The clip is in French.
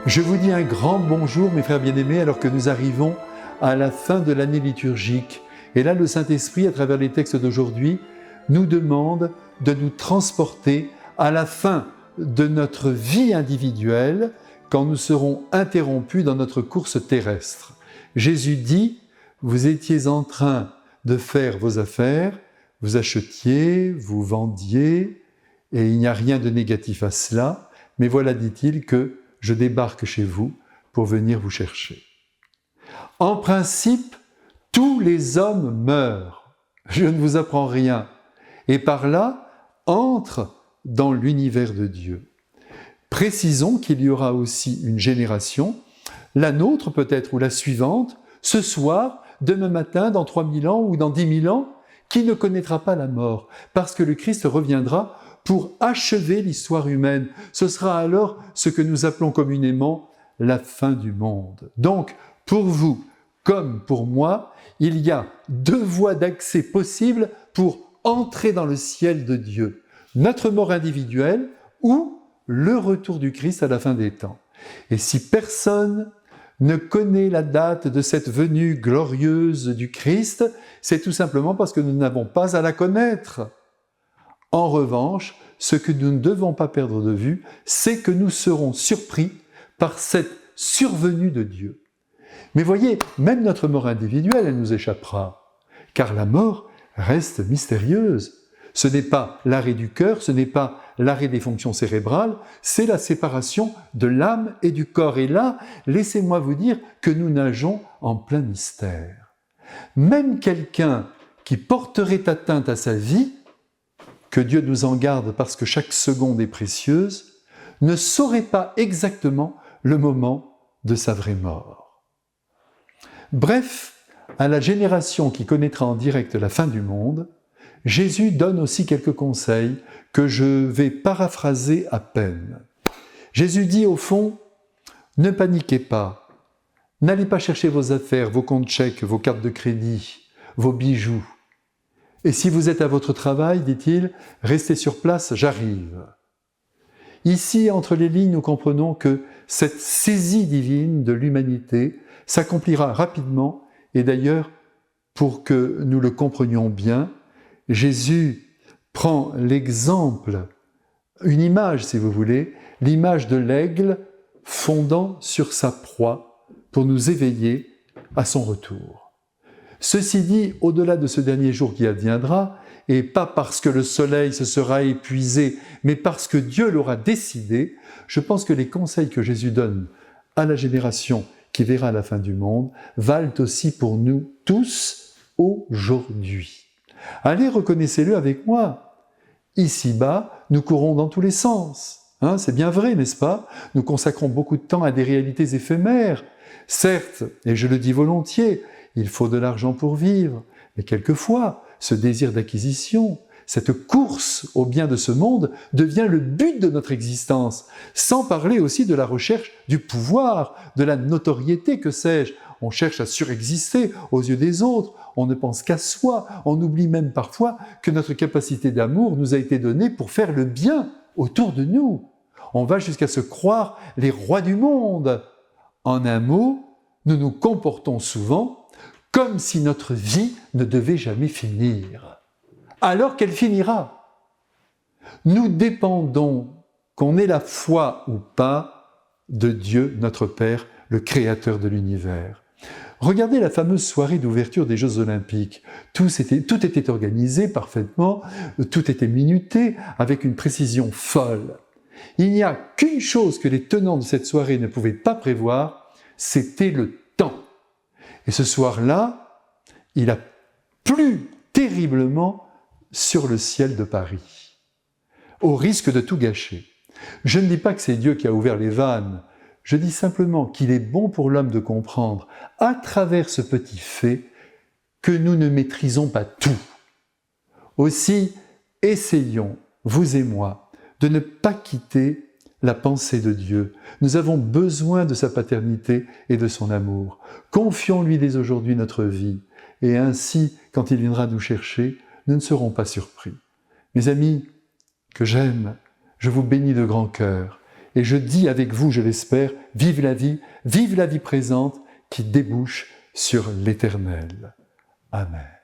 Je vous dis un grand bonjour mes frères bien-aimés alors que nous arrivons à la fin de l'année liturgique. Et là le Saint-Esprit à travers les textes d'aujourd'hui nous demande de nous transporter à la fin de notre vie individuelle quand nous serons interrompus dans notre course terrestre. Jésus dit, vous étiez en train de faire vos affaires, vous achetiez, vous vendiez, et il n'y a rien de négatif à cela, mais voilà, dit-il, que je débarque chez vous pour venir vous chercher. En principe, tous les hommes meurent. Je ne vous apprends rien. Et par là, entrent dans l'univers de Dieu. Précisons qu'il y aura aussi une génération, la nôtre peut-être ou la suivante, ce soir, demain matin, dans 3000 ans ou dans 10 000 ans, qui ne connaîtra pas la mort, parce que le Christ reviendra pour achever l'histoire humaine. Ce sera alors ce que nous appelons communément la fin du monde. Donc, pour vous comme pour moi, il y a deux voies d'accès possibles pour entrer dans le ciel de Dieu. Notre mort individuelle ou le retour du Christ à la fin des temps. Et si personne ne connaît la date de cette venue glorieuse du Christ, c'est tout simplement parce que nous n'avons pas à la connaître. En revanche, ce que nous ne devons pas perdre de vue, c'est que nous serons surpris par cette survenue de Dieu. Mais voyez, même notre mort individuelle, elle nous échappera, car la mort reste mystérieuse. Ce n'est pas l'arrêt du cœur, ce n'est pas l'arrêt des fonctions cérébrales, c'est la séparation de l'âme et du corps. Et là, laissez-moi vous dire que nous nageons en plein mystère. Même quelqu'un qui porterait atteinte à sa vie, que Dieu nous en garde parce que chaque seconde est précieuse, ne saurait pas exactement le moment de sa vraie mort. Bref, à la génération qui connaîtra en direct la fin du monde, Jésus donne aussi quelques conseils que je vais paraphraser à peine. Jésus dit au fond, ne paniquez pas, n'allez pas chercher vos affaires, vos comptes chèques, vos cartes de crédit, vos bijoux. Et si vous êtes à votre travail, dit-il, restez sur place, j'arrive. Ici, entre les lignes, nous comprenons que cette saisie divine de l'humanité s'accomplira rapidement, et d'ailleurs, pour que nous le comprenions bien, Jésus prend l'exemple, une image si vous voulez, l'image de l'aigle fondant sur sa proie pour nous éveiller à son retour. Ceci dit, au-delà de ce dernier jour qui adviendra, et pas parce que le soleil se sera épuisé, mais parce que Dieu l'aura décidé, je pense que les conseils que Jésus donne à la génération qui verra la fin du monde valent aussi pour nous tous aujourd'hui. Allez, reconnaissez-le avec moi. Ici-bas, nous courons dans tous les sens. C'est bien vrai, n'est-ce pas? Nous consacrons beaucoup de temps à des réalités éphémères. Certes, et je le dis volontiers, il faut de l'argent pour vivre, mais quelquefois, ce désir d'acquisition, cette course au bien de ce monde devient le but de notre existence, sans parler aussi de la recherche du pouvoir, de la notoriété, que sais-je. On cherche à surexister aux yeux des autres, on ne pense qu'à soi, on oublie même parfois que notre capacité d'amour nous a été donnée pour faire le bien autour de nous. On va jusqu'à se croire les rois du monde. En un mot, nous nous comportons souvent comme si notre vie ne devait jamais finir, alors qu'elle finira. Nous dépendons, qu'on ait la foi ou pas, de Dieu, notre Père, le Créateur de l'univers. Regardez la fameuse soirée d'ouverture des Jeux Olympiques. Tout était organisé parfaitement, tout était minuté, avec une précision folle. Il n'y a qu'une chose que les tenants de cette soirée ne pouvaient pas prévoir, c'était le temps. Et ce soir-là, il a plu terriblement sur le ciel de Paris, au risque de tout gâcher. Je ne dis pas que c'est Dieu qui a ouvert les vannes, je dis simplement qu'il est bon pour l'homme de comprendre, à travers ce petit fait, que nous ne maîtrisons pas tout. Aussi, essayons, vous et moi, de ne pas quitter la pensée de Dieu. Nous avons besoin de sa paternité et de son amour. Confions-lui dès aujourd'hui notre vie, et ainsi, quand il viendra nous chercher, nous ne serons pas surpris. Mes amis que j'aime, je vous bénis de grand cœur, Et je dis avec vous, je l'espère, vive la vie présente qui débouche sur l'éternel. Amen.